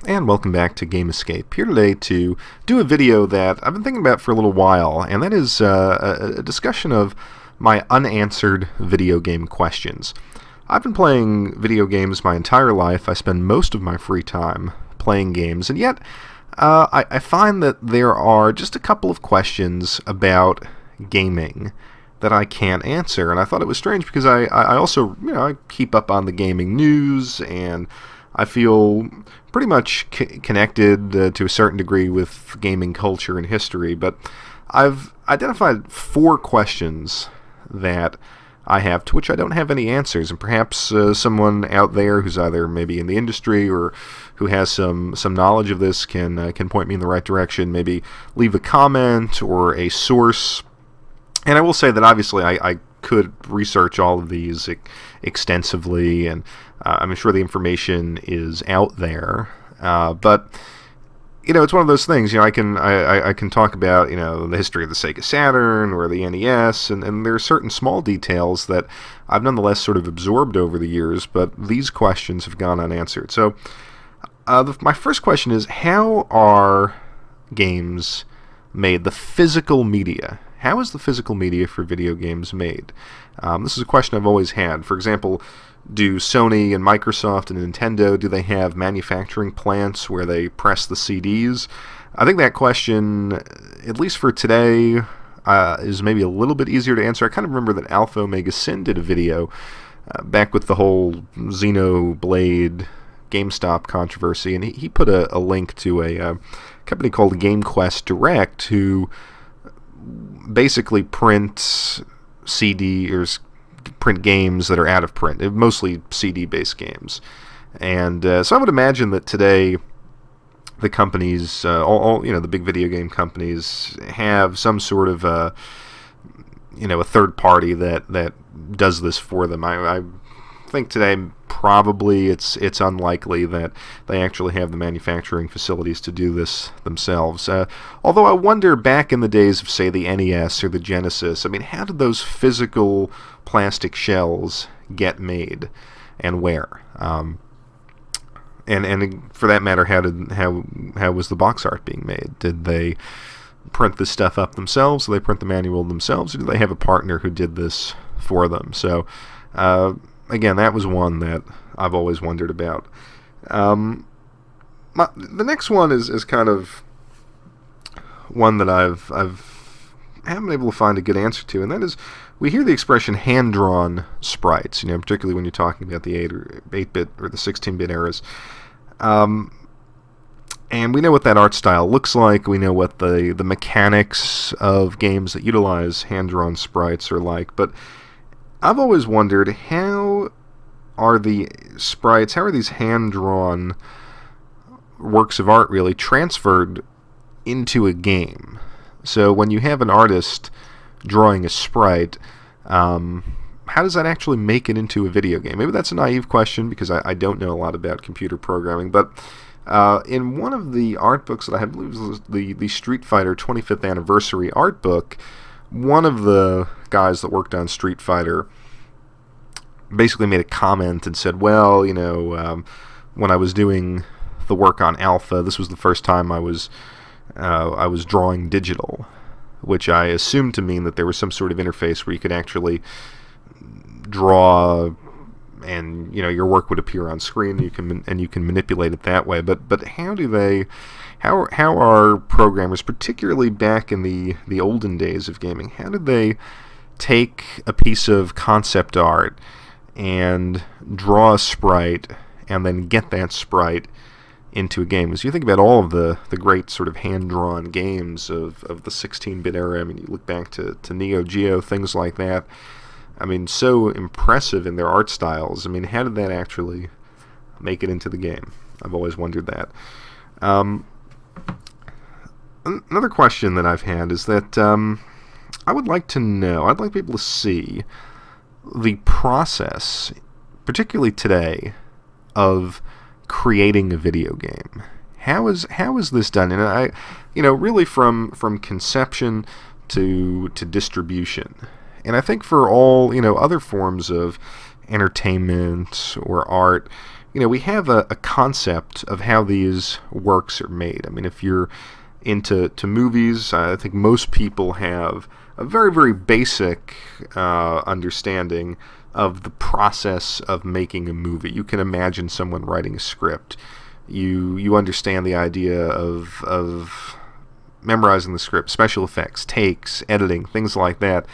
And welcome back to Game Escape. Here today to do a video that I've been thinking about for a little while, and that is a discussion of my unanswered video game questions. I've been playing video games my entire life. I spend most of my free time playing games, and yet I find that there are just a couple of questions about gaming that I can't answer, and I thought it was strange because I also, I keep up on the gaming news, and I feel pretty much connected to a certain degree with gaming culture and history, but I've identified 4 questions that I have to which I don't have any answers, and perhaps someone out there who's either maybe in the industry or who has some knowledge of this can point me in the right direction, maybe leave a comment or a source. And I will say that obviously I could research all of these extensively, and I'm sure the information is out there. But it's one of those things. I can talk about the history of the Sega Saturn or the NES, and there are certain small details that I've nonetheless sort of absorbed over the years. But these questions have gone unanswered. So my first question is: how are games made? The physical media. How is the physical media for video games made? This is a question I've always had. For example, do Sony and Microsoft and Nintendo, do they have manufacturing plants where they press the CDs? I think that question, at least for today, is maybe a little bit easier to answer. I kind of remember that Alpha Omega Sin did a video back with the whole Xenoblade GameStop controversy, and he put a link to a company called GameQuest Direct, who basically print games that are out of print, mostly CD-based games. And so I would imagine that today the companies, all the big video game companies, have some sort of a third party that does this for them. I think today probably it's unlikely that they actually have the manufacturing facilities to do this themselves. Although I wonder, back in the days of, say, the NES or the Genesis, how did those physical plastic shells get made, and where? And for that matter, how was the box art being made? Did they print this stuff up themselves? Did they print the manual themselves, or did they have a partner who did this for them? So again, that was one that I've always wondered about. The next one is kind of one that I haven't been able to find a good answer to, and that is, we hear the expression hand-drawn sprites, particularly when you're talking about the 8-bit or the 16-bit eras. And we know what that art style looks like. We know what the mechanics of games that utilize hand-drawn sprites are like, but I've always wondered, how are these hand-drawn works of art really transferred into a game? So when you have an artist drawing a sprite, how does that actually make it into a video game? Maybe that's a naive question because I don't know a lot about computer programming, but in one of the art books that I have, I believe it was the Street Fighter 25th Anniversary art book, one of the guys that worked on Street Fighter basically made a comment and said, well, when I was doing the work on Alpha, this was the first time I was drawing digital, which I assumed to mean that there was some sort of interface where you could actually draw, and your work would appear on screen, and you can manipulate it that way. But how are programmers, particularly back in the olden days of gaming, how did they take a piece of concept art and draw a sprite and then get that sprite into a game? As you think about all of the great sort of hand-drawn games of the 16-bit era, you look back to Neo Geo, things like that, so impressive in their art styles. How did that actually make it into the game? I've always wondered that. Another question that I've had is that I would like to know, I'd like people to see the process, particularly today, of creating a video game. How is this done? And really from conception to distribution. And I think for all other forms of entertainment or art, we have a concept of how these works are made. I mean, if you're into movies, I think most people have a very, very basic understanding of the process of making a movie. You can imagine someone writing a script. You understand the idea of memorizing the script, special effects, takes, editing, things like that.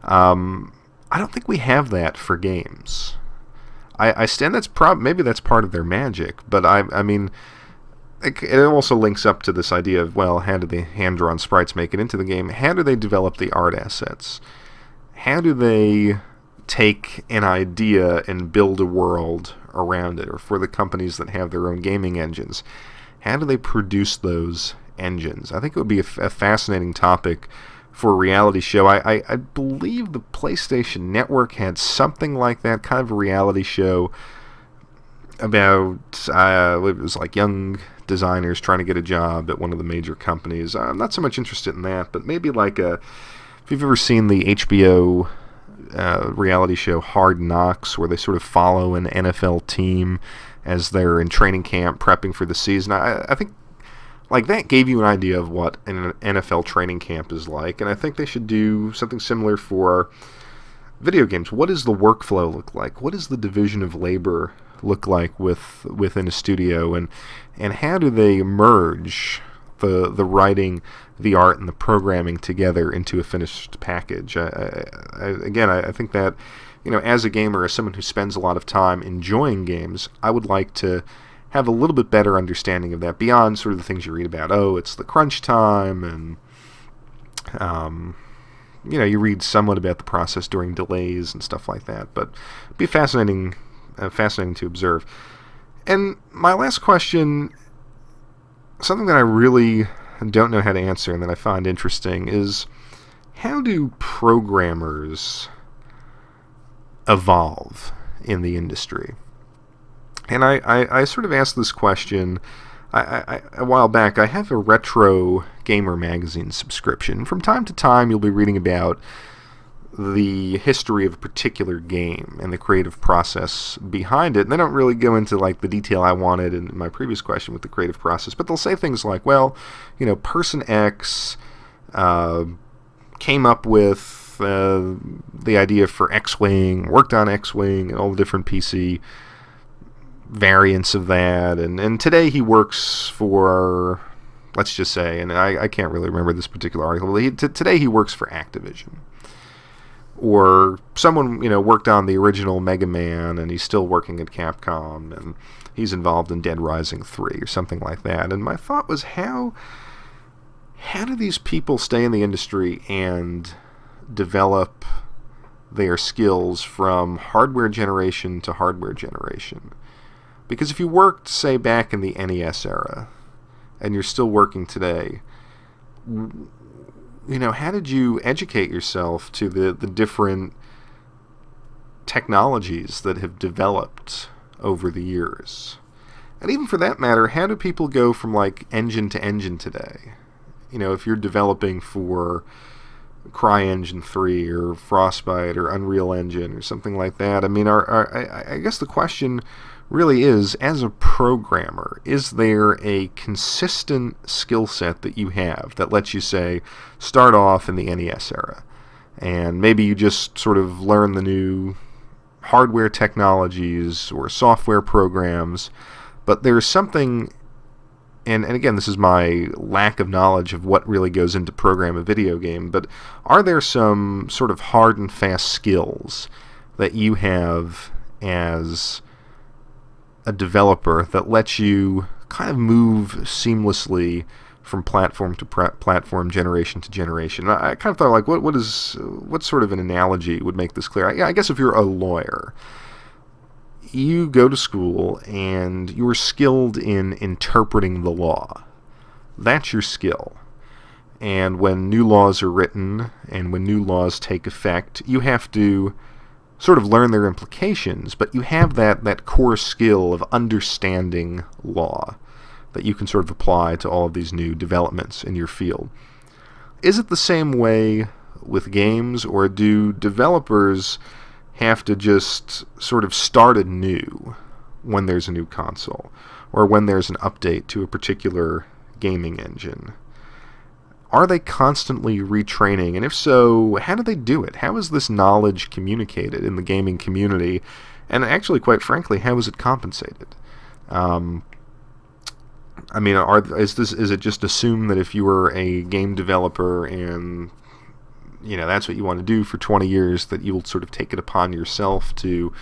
I don't think we have that for games. I understand maybe that's part of their magic, but I mean, it also links up to this idea of, well, how do the hand-drawn sprites make it into the game? How do they develop the art assets? How do they take an idea and build a world around it? Or for the companies that have their own gaming engines, how do they produce those engines? I think it would be a fascinating topic for a reality show. I believe the PlayStation Network had something like that, kind of a reality show about, it was like young designers trying to get a job at one of the major companies. I'm not so much interested in that, but maybe like if you've ever seen the HBO reality show Hard Knocks, where they sort of follow an NFL team as they're in training camp prepping for the season. I think like that gave you an idea of what an NFL training camp is like, and I think they should do something similar for video games. What does the workflow look like? What does the division of labor look like within a studio, and how do they merge the writing, the art, and the programming together into a finished package? I think that, as a gamer, as someone who spends a lot of time enjoying games, I would like to have a little bit better understanding of that beyond sort of the things you read about. Oh, it's the crunch time, and you read somewhat about the process during delays and stuff like that. But it'd be fascinating to observe. And my last question, something that I really don't know how to answer and that I find interesting, is how do programmers evolve in the industry? And I sort of asked this question a while back. I have a Retro Gamer magazine subscription. From time to time, you'll be reading about the history of a particular game and the creative process behind it. And they don't really go into like the detail I wanted in my previous question with the creative process, but they'll say things like, well, person X came up with the idea for X-Wing, worked on X-Wing and all the different PC variants of that, and today he works for, let's just say, and I can't really remember this particular article, but today he works for Activision. Or someone, worked on the original Mega Man, and he's still working at Capcom, and he's involved in Dead Rising 3, or something like that. And my thought was, how do these people stay in the industry and develop their skills from hardware generation to hardware generation? Because if you worked, say, back in the NES era, and you're still working today, how did you educate yourself to the different technologies that have developed over the years? And even for that matter, how do people go from like engine to engine today? If you're developing for CryEngine 3 or Frostbite or Unreal Engine or something like that, I mean, I guess the question really is, as a programmer, is there a consistent skill set that you have that lets you, say, start off in the NES era, and maybe you just sort of learn the new hardware technologies or software programs, but there's something, and again, this is my lack of knowledge of what really goes into program a video game, but are there some sort of hard and fast skills that you have as a developer that lets you kind of move seamlessly from platform to platform, generation to generation? I kind of thought, like, what sort of an analogy would make this clear? I guess if you're a lawyer, you go to school and you're skilled in interpreting the law. That's your skill. And when new laws are written and when new laws take effect, you have to sort of learn their implications, but you have that core skill of understanding law that you can sort of apply to all of these new developments in your field. Is it the same way with games, or do developers have to just sort of start anew when there's a new console or when there's an update to a particular gaming engine? Are they constantly retraining? And if so, how do they do it? How is this knowledge communicated in the gaming community? And actually, quite frankly, how is it compensated? I mean, is it just assumed that if you were a game developer and that's what you want to do for 20 years, that you'll sort of take it upon yourself to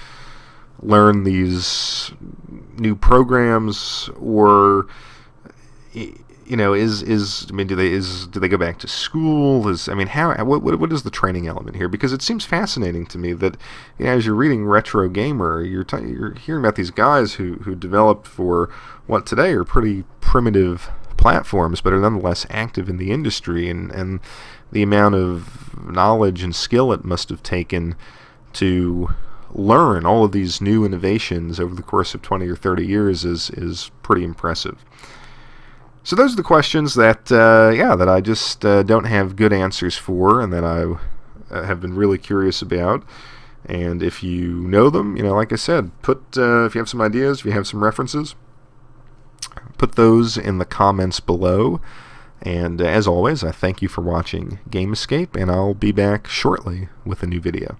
learn these new programs, or do they go back to school? What is the training element here? Because it seems fascinating to me that as you're reading Retro Gamer, you're hearing about these guys who developed for what today are pretty primitive platforms, but are nonetheless active in the industry, and the amount of knowledge and skill it must have taken to learn all of these new innovations over the course of 20 or 30 years is pretty impressive. So those are the questions that I just don't have good answers for, and that I have been really curious about. And if you know them, like I said, if you have some ideas, if you have some references, put those in the comments below. And as always, I thank you for watching Game Escape, and I'll be back shortly with a new video.